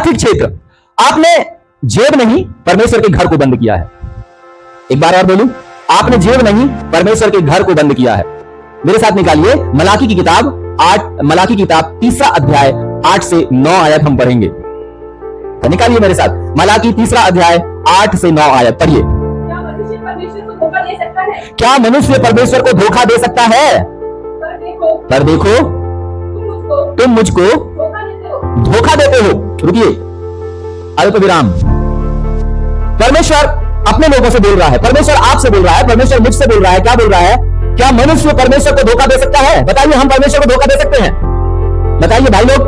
आर्थिक क्षेत्र, आपने जेब नहीं परमेश्वर के घर को बंद किया है। एक बार और बोलूं, आपने जेब नहीं परमेश्वर के घर को बंद किया है। मेरे साथ निकालिए मलाकी की किताब 3 अध्याय 8 से 9 आयत हम पढ़ेंगे। तो निकालिए मेरे साथ मलाकी 3 अध्याय 8 से 9 आयत पढ़िए। क्या मनुष्य परमेश्वर को धोखा दे सकता है? पर देखो तुम मुझको धोखा देते हो। रुकिए, अल्प विराम। परमेश्वर अपने लोगों से बोल रहा है, परमेश्वर आपसे बोल रहा है, परमेश्वर मुझसे बोल रहा है। क्या बोल रहा है? क्या मनुष्य परमेश्वर को धोखा दे सकता है? बताइए, हम परमेश्वर को धोखा दे सकते हैं? बताइए भाई लोग,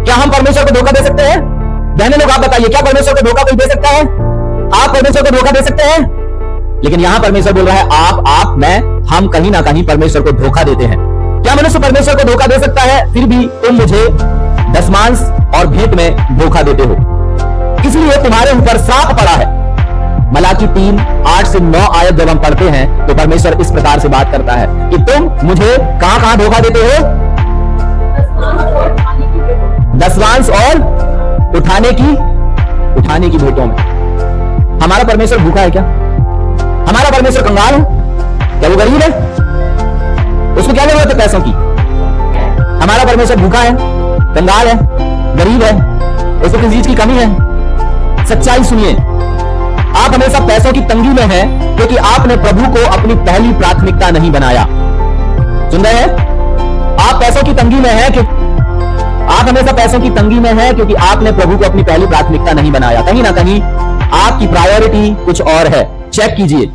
क्या हम परमेश्वर को धोखा दे सकते हैं? बहने लोग आप बताइए, क्या परमेश्वर को धोखा कोई दे सकता है? आप परमेश्वर को धोखा दे सकते हैं? लेकिन यहां परमेश्वर बोल रहा है आप मैं, हम कहीं ना कहीं परमेश्वर को धोखा देते हैं। क्या मनुष्य परमेश्वर को धोखा दे सकता है? फिर भी तुम मुझे दशमांश और भेंट में धोखा देते हो, इसलिए तुम्हारे ऊपर श्राप पड़ा है। मलाकी 3 8 से 9 आयत जब हम पढ़ते हैं तो परमेश्वर इस प्रकार से बात करता है कि तुम मुझे कहां कहां धोखा देते हो? दशमांश और उठाने की भेंटों में। हमारा परमेश्वर भूखा है क्या? हमारा परमेश्वर कंगाल है क्या? वो गरीब है? उसको क्या जरूरत है पैसों की? हमारा परमेश्वर भूखा है, कंगाल है, गरीब है, उसको किसी चीज की कमी है? सच्चाई सुनिए, आप हमेशा पैसों की तंगी में हैं क्योंकि आपने प्रभु को अपनी पहली प्राथमिकता नहीं बनाया। सुन रहे हैं? आप पैसों की तंगी में हैं क्योंकि आप हमेशा पैसों की तंगी में हैं क्योंकि आपने प्रभु को अपनी पहली प्राथमिकता नहीं बनाया। कहीं ना कहीं आपकी प्रायोरिटी कुछ और है। चेक कीजिए,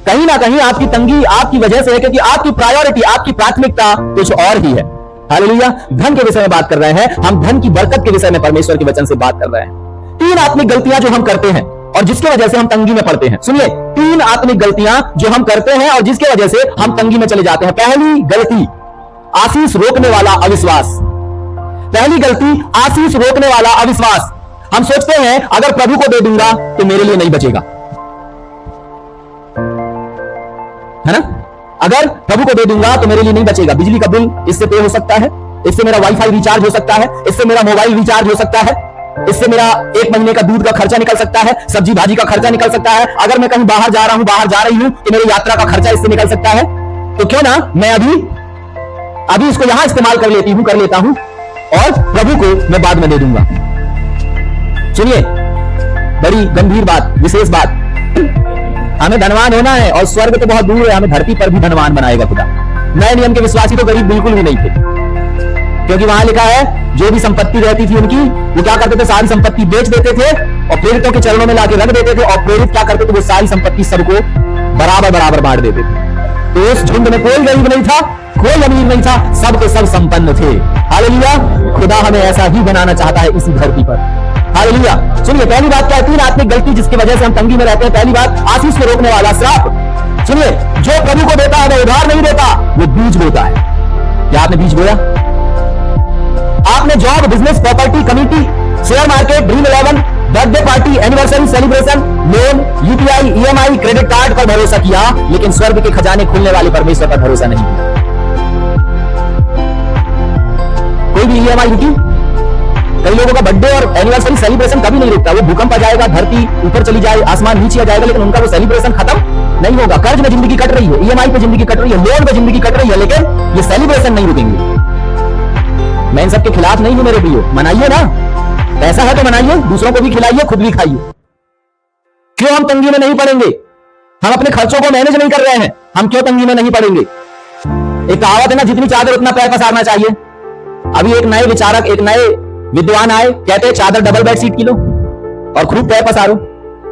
कहीं ना कहीं आपकी तंगी आपकी वजह से है क्योंकि आपकी प्रायोरिटी, आपकी प्राथमिकता कुछ और ही है। हालेलुया। धन के विषय में बात कर रहे हैं हम, धन की बरकत के विषय में परमेश्वर के वचन से बात कर रहे हैं। 3 आत्मिक गलतियां जो हम करते हैं और जिसके वजह से हम तंगी में पड़ते हैं। सुनिए, 3 आत्मिक गलतियां जो हम करते हैं और जिसके वजह से हम तंगी में चले जाते हैं। पहली गलती, आशीष रोकने वाला अविश्वास। पहली गलती, आशीष रोकने वाला अविश्वास। हम सोचते हैं अगर प्रभु को दे दूंगा तो मेरे लिए नहीं बचेगा, है ना? अगर प्रभु को दे दूंगा तो मेरे लिए नहीं बचेगा। बिजली का बिल इससे पे हो सकता है, इससे मेरा वाईफाई रिचार्ज हो सकता है, इससे मेरा मोबाइल रिचार्ज हो सकता है, इससे मेरा 1 महीने का दूध का खर्चा निकल सकता है, सब्जी भाजी का खर्चा निकल सकता है। अगर मैं कहीं बाहर जा रहा हूं, बाहर जा रही हूं तो मेरी यात्रा का खर्चा इससे निकल सकता है। तो क्यों ना मैं अभी इसको यहां इस्तेमाल कर लेता हूं और प्रभु को मैं बाद में दे दूंगा। सुनिए, बड़ी गंभीर बात, विशेष बात, हमें धनवान होना है और स्वर्ग तो बहुत दूर है, हमें धरती पर भी धनवान बनाएगा खुदा। नए नियम के विश्वासी तो गरीब बिल्कुल भी नहीं थे, क्योंकि वहां लिखा है जो भी संपत्ति रहती थी उनकी, वो क्या करते थे? सारी संपत्ति बेच देते थे और प्रेरितों के चरणों में लाके रख देते थे, और प्रेरित क्या करते थे? वो सारी संपत्ति सबको बराबर बांट देते थे। तो उस झुंड में कोई गरीब नहीं था, कोई अमीर नहीं था, सब के सब संपन्न थे। हालेलुया। खुदा हमें ऐसा ही बनाना चाहता है इसी धरती पर। हालेलुया। सुनिए, पहली बात क्या है? 3 आत्मिक गलती जिसकी वजह से हम तंगी में रहते हैं। पहली बात, आशीष को रोकने वाला श्राप। सुनिए, जो प्रभु को देता है वो उधार नहीं देता, वो बीज बोता है। क्या आपने बीज बोया? आपने job, business, property, committee, share market, dream 11, birthday party, anniversary celebration, loan, UPI, EMI, credit card पर भरोसा किया, लेकिन स्वर्ग के खजाने खुलने वाले परमेश्वर पर भरोसा नहीं किया। कोई भी ईएमआई रुकी? कई लोगों का बर्थडे और एनिवर्सरी सेलिब्रेशन कभी नहीं रुकता। वो भूकंप आ जाएगा, धरती ऊपर चली जाए, आसमान नीचे आ जाएगा, लेकिन उनका वो सेलिब्रेशन खत्म नहीं होगा। कर्ज में जिंदगी कट रही है, ईएमआई पे जिंदगी कट रही है, लोन पे जिंदगी कट रही है, लेकिन ये सेलिब्रेशन नहीं रुकेंगे। मैं इन सबके खिलाफ नहीं हूं मेरे प्रियो, मनाइए ना, पैसा है तो मनाइए, दूसरों को भी खिलाइए, खुद भी खाइए। क्यों हम तंगी में नहीं पड़ेंगे? हम अपने खर्चों को मैनेज नहीं कर रहे हैं, हम क्यों तंगी में नहीं पड़ेंगे? एक कहावत है ना, जितनी चादर उतना पैर पसारना चाहिए। अभी एक नए विचारक, एक नए विद्वान आए, कहते हैं चादर डबल बेड शीट की लो और खूब पैर पसारो।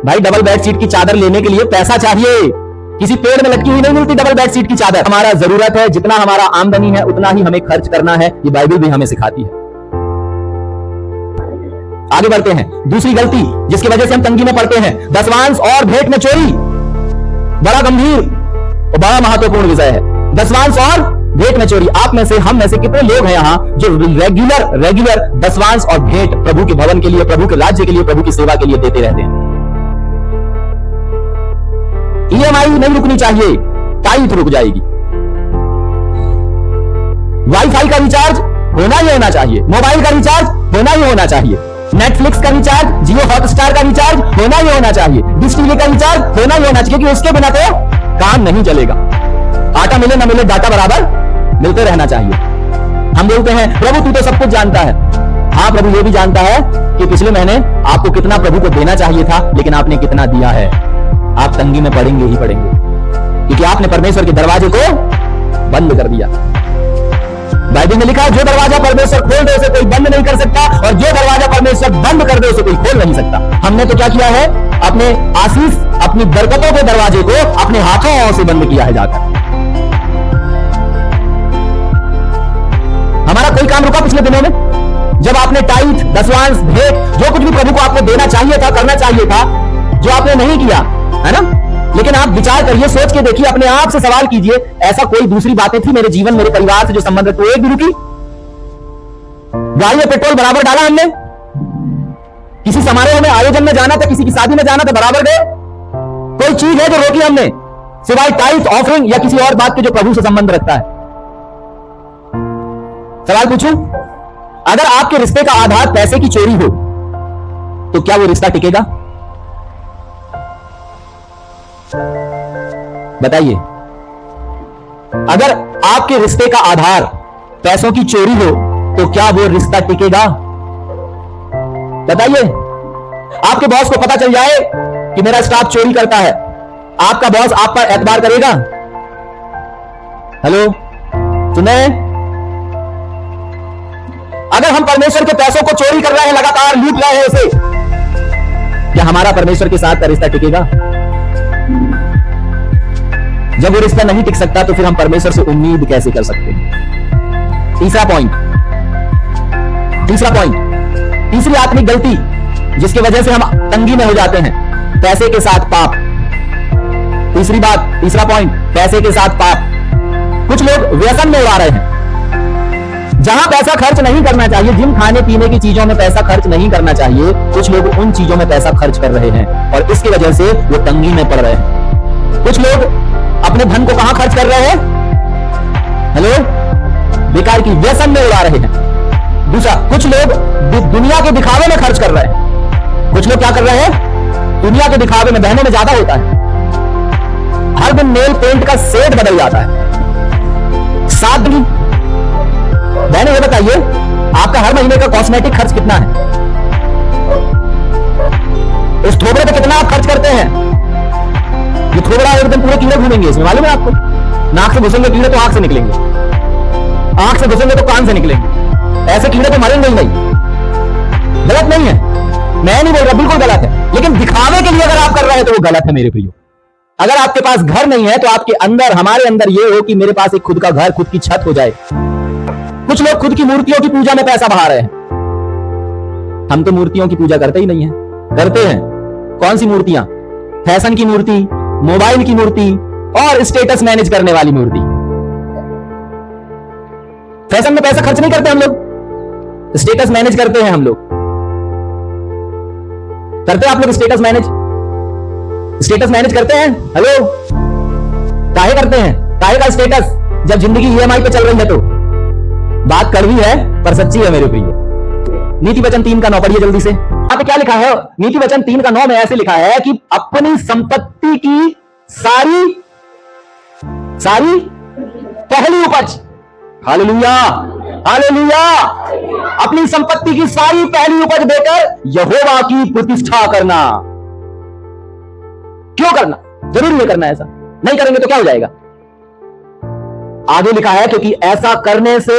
भाई, डबल बेड शीट की चादर लेने के लिए पैसा चाहिए, किसी पेड़ में लटकी हुई नहीं मिलती डबल बेड शीट की चादर। हमारा जरूरत है, जितना हमारा आमदनी है उतना ही हमें खर्च करना है, ये बाइबल भी हमें सिखाती है। आगे बढ़ते हैं। दूसरी गलती जिसकी वजह से हम तंगी में पड़ते हैं, दशमांश और भेंट में चोरी। बड़ा गंभीर और बड़ा महत्वपूर्ण विषय है, दशमांश और भेंट में चोरी। आप में से, हम में से कितने लोग हैं यहां जो रेगुलर दशमांश और भेंट प्रभु के भवन के लिए, प्रभु के राज्य के लिए, प्रभु की सेवा के लिए देते रहते हैं? ईएमआई नहीं रुकनी चाहिए, टाइट रुक जाएगी। वाईफाई का रिचार्ज होना ही होना चाहिए, मोबाइल का रिचार्ज होना ही होना चाहिए। नेटफ्लिक्स का रिचार्ज, जियो हॉटस्टार का रिचार्ज होना ही होना चाहिए। डिश टीवी का रिचार्ज होना ही होना चाहिए, क्योंकि उसके बिना तो काम नहीं चलेगा। आटा मिले ना मिले, डाटा बराबर मिलते रहना चाहिए। हम बोलते हैं प्रभु तू तो सब कुछ जानता है। हाँ, प्रभु ये भी जानता है कि पिछले महीने आपको कितना प्रभु को देना चाहिए था, लेकिन आपने कितना दिया है। आप तंगी में पड़ेंगे ही पड़ेंगे, क्योंकि आपने परमेश्वर के दरवाजे को बंद कर दिया। बाइबल में लिखा है, जो दरवाजा परमेश्वर खोल दे उसे कोई बंद नहीं कर सकता, और जो दरवाजा परमेश्वर बंद कर दे उसे कोई खोल नहीं सकता। हमने तो क्या किया है, अपने आशीष, अपनी बरकतों के दरवाजे को अपने हाथों से बंद किया है जाकर। हमारा कोई काम रुका पिछले दिनों में? जब आपने टाइट, दसवांश, भेंट, जो कुछ भी प्रभु को आपको देना चाहिए था, करना चाहिए था, जो आपने नहीं किया, है ना? लेकिन आप विचार करिए, सोच के देखिए, अपने आप से सवाल कीजिए, ऐसा कोई दूसरी बातें थी मेरे जीवन, मेरे परिवार से जो संबंध है, तो एक भी रुकी? गाड़ी में पेट्रोल बराबर डाला हमने? किसी समारोह में, आयोजन में जाना था, किसी की शादी में जाना था, बराबर गए? कोई चीज है जो रोकी हमने, सिवाय टाइट, ऑफरिंग या किसी और बात के जो प्रभु से संबंध रखता है? सवाल पूछूं, अगर आपके रिश्ते का आधार पैसे की चोरी हो, तो क्या वो रिश्ता टिकेगा? बताइए। अगर आपके रिश्ते का आधार पैसों की चोरी हो, तो क्या वो रिश्ता टिकेगा? बताइए। आपके बॉस को पता चल जाए कि मेरा स्टाफ चोरी करता है, आपका बॉस आप पर एतबार करेगा? हेलो, सुने? अगर हम परमेश्वर के पैसों को चोरी कर रहे हैं, लगातार लूट रहे हैं उसे, क्या हमारा परमेश्वर के साथ का रिश्ता टिकेगा? जब वो रिश्ता नहीं टिक सकता, तो फिर हम परमेश्वर से उम्मीद कैसे कर सकते हैं? तीसरा पॉइंट, तीसरी आत्मिक गलती जिसकी वजह से हम तंगी में हो जाते हैं, पैसे के साथ पाप। तीसरा पॉइंट, पैसे के साथ पाप। कुछ लोग व्यसन में उड़ा रहे हैं। जहां पैसा खर्च नहीं करना चाहिए, जिन खाने पीने की चीजों में पैसा खर्च नहीं करना चाहिए, कुछ लोग उन चीजों में पैसा खर्च कर रहे हैं, और इसकी वजह से वो तंगी में पड़ रहे हैं। कुछ लोग अपने धन को कहां खर्च कर रहे हैं? हेलो, बेकार की व्यसन में उड़ा रहे हैं। दूसरा, कुछ लोग दुनिया के दिखावे में खर्च कर रहे हैं। कुछ लोग क्या कर रहे हैं? दुनिया के दिखावे में, बहनों में ज्यादा होता है, हर दिन नेल पेंट का सेट बदल जाता है। सादगी। बहने ये बताइए, आपका हर महीने का कॉस्मेटिक खर्च कितना है? इस थोबड़े पे कितना आप खर्च करते हैं? ये थोबड़ा एक दिन पूरे कीड़े घूमेंगे इसमें, मालूम है आपको? नाक से घुसेंगे कीड़े तो आंख से निकलेंगे, आंख से घुसेंगे तो कान से निकलेंगे। ऐसे कीड़े तो मरेंगे ही नहीं। गलत नहीं है, मैं नहीं बोल रहा, बिल्कुल गलत है, लेकिन दिखावे के लिए अगर आप कर रहे हैं तो वो गलत है मेरे प्रियो। अगर आपके पास घर नहीं है, तो आपके अंदर, हमारे अंदर ये हो कि मेरे पास एक खुद का घर, खुद की छत हो जाए। कुछ लोग खुद की मूर्तियों की पूजा में पैसा बहा रहे हैं। हम तो मूर्तियों की पूजा करते ही नहीं है। करते हैं कौन सी मूर्तियां? फैशन की मूर्ति, मोबाइल की मूर्ति, और स्टेटस मैनेज करने वाली मूर्ति। फैशन में पैसा खर्च नहीं करते हम लोग, स्टेटस मैनेज करते हैं हम लोग। करते हैं आप लोग स्टेटस मैनेज करते हैं? हेलो, काहे करते हैं? काहे का स्टेटस, जब जिंदगी ईएमआई पे चल रही है? तो बात कड़वी है पर सच्ची है मेरे प्रिय। नीति वचन 3 का 9 पढ़िए जल्दी से। यहाँ पे क्या लिखा है? नीति वचन 3 का 9 में ऐसे लिखा है कि अपनी संपत्ति की सारी पहली उपज, हालेलुया हालेलुया, अपनी संपत्ति की सारी पहली उपज देकर यहोवा की प्रतिष्ठा करना। क्यों करना? जरूरी है करना। ऐसा नहीं करेंगे तो क्या हो जाएगा? आगे लिखा है, क्योंकि ऐसा करने से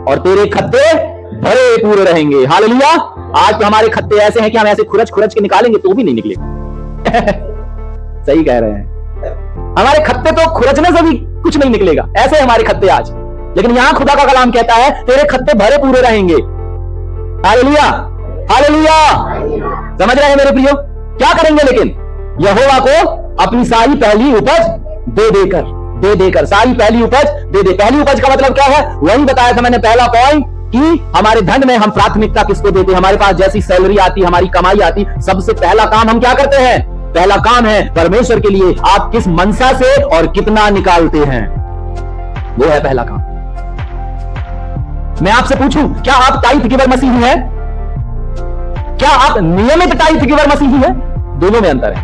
और तेरे खत्ते भरे पूरे रहेंगे। हालेलुया। आज तो हमारे खत्ते ऐसे हैं कि हम ऐसे खुरच के निकालेंगे तो भी नहीं निकलेगा। सही कह रहे हैं, हमारे खत्ते तो खुरचने से भी कुछ नहीं निकलेगा, ऐसे हमारे खत्ते आज। लेकिन यहां खुदा का कलाम कहता है, तेरे खत्ते भरे पूरे रहेंगे। Hallelujah hallelujah. समझ रहे हैं मेरे प्रियो? क्या करेंगे? लेकिन यहोवा को अपनी सारी पहली उपज दे देकर सारी पहली उपज दे। पहली उपज का मतलब क्या है? वही बताया था मैंने, पहला पॉइंट, कि हमारे धन में हम प्राथमिकता किसको देते हैं। हमारे पास जैसी सैलरी आती, हमारी कमाई आती, सबसे पहला काम हम क्या करते हैं? पहला काम है परमेश्वर के लिए आप किस मनसा से और कितना निकालते हैं, वो है पहला काम। मैं आपसे पूछूं, क्या आप टाइप गिवर मसीही हैं? क्या आप नियमित टाइप गिवर मसीही हैं? दोनों में अंतर है।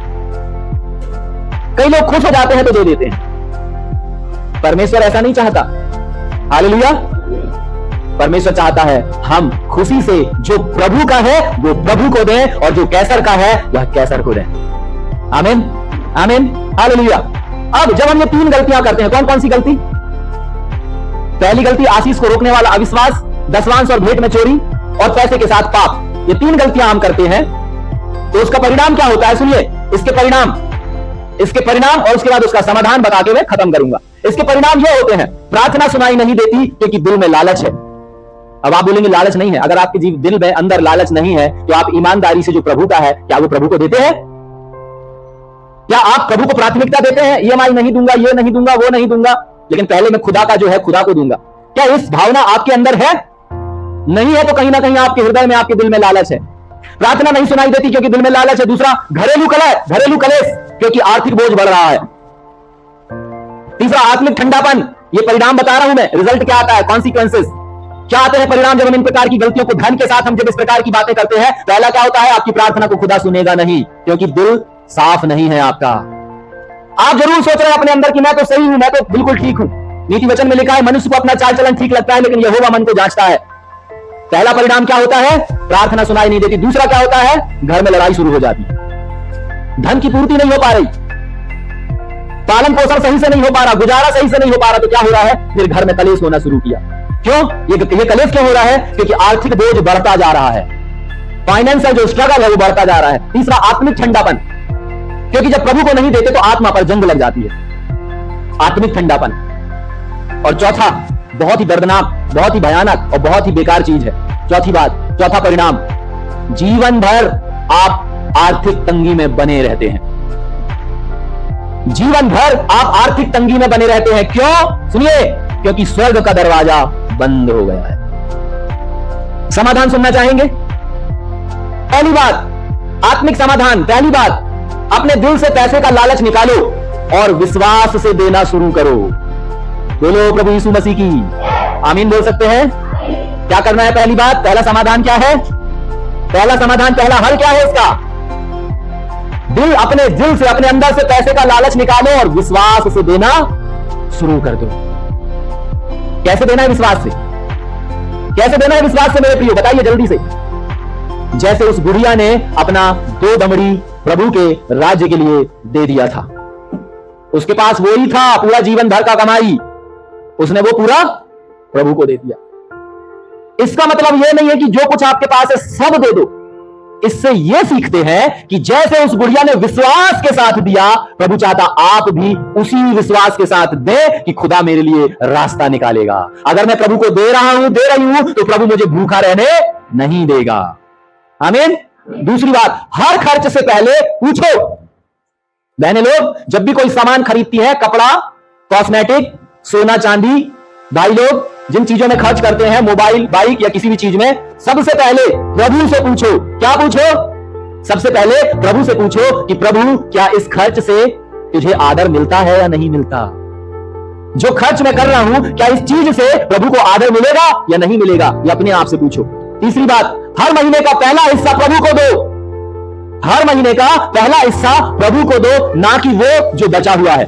कई लोग खुश हो जाते हैं तो दे देते हैं। परमेश्वर ऐसा नहीं चाहता। हालेलुया। परमेश्वर चाहता है हम खुशी से जो प्रभु का है वो प्रभु को दें और जो कैसर का है वह कैसर को दें। आमीन, आमीन, हालेलुया। अब जब हम ये 3 गलतियां करते हैं, कौन कौन सी गलती? पहली गलती आशीष को रोकने वाला अविश्वास, दशवांश और भेंट में चोरी और पैसे के साथ पाप। ये 3 गलतियां हम करते हैं तो उसका परिणाम क्या होता है? सुनिए इसके परिणाम और उसके बाद उसका समाधान बता के मैं खत्म करूंगा। इसके परिणाम ये होते हैं, प्रार्थना सुनाई नहीं देती क्योंकि दिल में लालच है। अब आप बोलेंगे लालच नहीं है। अगर आपके दिल में अंदर लालच नहीं है तो आप ईमानदारी से जो प्रभु का है, क्या वो प्रभु को देते हैं? क्या आप प्रभु को प्राथमिकता देते हैं? ईएमआई नहीं दूंगा, ये नहीं दूंगा, वो नहीं दूंगा, लेकिन पहले मैं खुदा का जो है खुदा को दूंगा। क्या इस भावना आपके अंदर है? नहीं है तो कहीं ना कहीं आपके हृदय में, आपके दिल में लालच है। प्रार्थना नहीं सुनाई देती क्योंकि दिल में लालच है। दूसरा, घरेलू कलेश क्योंकि आर्थिक बोझ बढ़ रहा है। तीसरा, आत्मिक ठंडापन। ये परिणाम बता रहा हूं मैं, रिजल्ट क्या आता है, कॉन्सिक्वेंसेस क्या आते हैं, परिणाम जब हम इन प्रकार की गलतियों को धन के साथ हम जब इस प्रकार की बातें करते हैं। पहला क्या होता है, आपकी प्रार्थना को खुदा सुनेगा नहीं क्योंकि दिल साफ नहीं है आपका। आप जरूर सोच रहे हैं अपने अंदर कि मैं तो सही हूं, मैं तो बिल्कुल ठीक हूं। नीति वचन में लिखा है मनुष्य को अपना चाल चलन ठीक लगता है लेकिन यहोवा मन को जांचता है। पहला परिणाम क्या होता है, प्रार्थना सुनाई नहीं देती। दूसरा क्या होता है, घर में लड़ाई शुरू हो जाती है, धन की पूर्ति नहीं हो पा रही, पालन पोषण सही से नहीं हो पा रहा, गुजारा सही से नहीं हो पा रहा, तो क्या हो रहा है, फिर घर में कलेश होना शुरू किया। क्यों? ये कलेश क्यों हो रहा है? क्योंकि आर्थिक बोझ बढ़ता जा रहा है, फाइनेंशियल जो स्ट्रगल है वो बढ़ता जा रहा है। तीसरा, आत्मिक ठंडापन, क्योंकि जब प्रभु को नहीं देते तो आत्मा पर जंग लग जाती है, आत्मिक ठंडापन। और चौथा, बहुत ही दर्दनाक, बहुत ही भयानक और बहुत ही बेकार चीज है। चौथा परिणाम, जीवन भर आप आर्थिक तंगी में बने रहते हैं। जीवन भर आप आर्थिक तंगी में बने रहते हैं। क्यों? सुनिए, क्योंकि स्वर्ग का दरवाजा बंद हो गया है। समाधान सुनना चाहेंगे? पहली बात, आत्मिक समाधान। पहली बात, अपने दिल से पैसे का लालच निकालो और विश्वास से देना शुरू करो। बोलो प्रभु यीशु मसीह की आमीन। बोल सकते हैं? क्या करना है? पहली बात, पहला समाधान क्या है? पहला समाधान, पहला हल क्या है इसका? अपने दिल से, अपने अंदर से पैसे का लालच निकालो और विश्वास से देना शुरू कर दो। कैसे देना है विश्वास से? कैसे देना है विश्वास से मेरे प्रियो? बताइए जल्दी से। जैसे उस बुढ़िया ने अपना 2 दमड़ी प्रभु के राज्य के लिए दे दिया था। उसके पास वो ही था, पूरा जीवन भर का कमाई, उसने वो पूरा प्रभु को दे दिया। इसका मतलब यह नहीं है कि जो कुछ आपके पास है सब दे दो। इससे यह सीखते हैं कि जैसे उस बुढ़िया ने विश्वास के साथ दिया, प्रभु चाहता आप भी उसी विश्वास के साथ दें कि खुदा मेरे लिए रास्ता निकालेगा। अगर मैं प्रभु को दे रही हूं तो प्रभु मुझे भूखा रहने नहीं देगा। आमीन। दूसरी बात, हर खर्च से पहले पूछो। बहने लोग जब भी कोई सामान खरीदती है, कपड़ा, कॉस्मेटिक, सोना चांदी, भाई लोग जिन चीजों में खर्च करते हैं, मोबाइल, बाइक या किसी भी चीज में, सबसे पहले प्रभु से पूछो। क्या पूछो? सबसे पहले प्रभु से पूछो कि प्रभु क्या इस खर्च से तुझे आदर मिलता है या नहीं मिलता? जो खर्च मैं कर रहा हूं, क्या इस चीज से प्रभु को आदर मिलेगा या नहीं मिलेगा? ये अपने आप से पूछो। तीसरी बात, हर महीने का पहला हिस्सा प्रभु को दो। हर महीने का पहला हिस्सा प्रभु को दो, ना कि वो जो बचा हुआ है।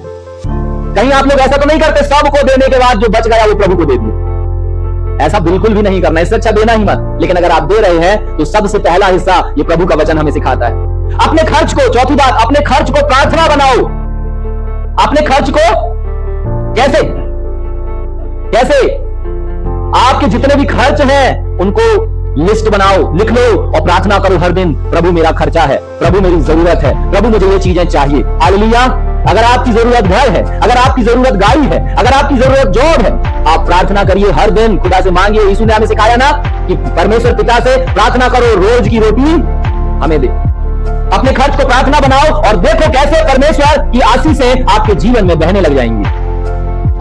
कहीं आप लोग ऐसा तो नहीं करते, सबको देने के बाद जो बच गया वो प्रभु को दे दिया? ऐसा बिल्कुल भी नहीं करना, इससे अच्छा देना ही मत। लेकिन अगर आप दे रहे हैं तो सबसे पहला हिस्सा ये प्रभु का वचन हमें सिखाता है। अपने खर्च को, चौथी बात, अपने खर्च को प्रार्थना बनाओ। अपने खर्च को कैसे? आपके जितने भी खर्च हैं उनको लिस्ट बनाओ, लिख लो और प्रार्थना करो हर दिन, प्रभु मेरा खर्चा है, प्रभु मेरी जरूरत है, प्रभु मुझे ये चीजें चाहिए। हालेलुया। अगर आपकी जरूरत घर है, अगर आपकी जरूरत गाड़ी है, अगर आपकी जरूरत जॉब है, आप प्रार्थना करिए हर दिन, खुदा से मांगिए। यीशु ने हमें सिखाया ना कि परमेश्वर पिता से प्रार्थना करो, रोज की रोटी हमें दे। अपने खर्च को प्रार्थना बनाओ और देखो कैसे परमेश्वर की आशीषें आपके जीवन में बहने लग जाएंगी।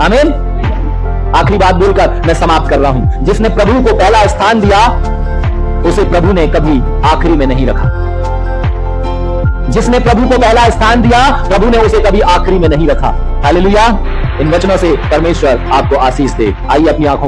आमीन। आखिरी बात बोलकर मैं समाप्त कर रहा हूं। जिसने प्रभु को पहला स्थान दिया उसे प्रभु ने कभी आखिरी में नहीं रखा। जिसने प्रभु को पहला स्थान दिया, प्रभु ने उसे कभी आखिरी में नहीं रखा। हालेलुया। इन वचनों से परमेश्वर आपको आशीष दे। आइए अपनी आंखों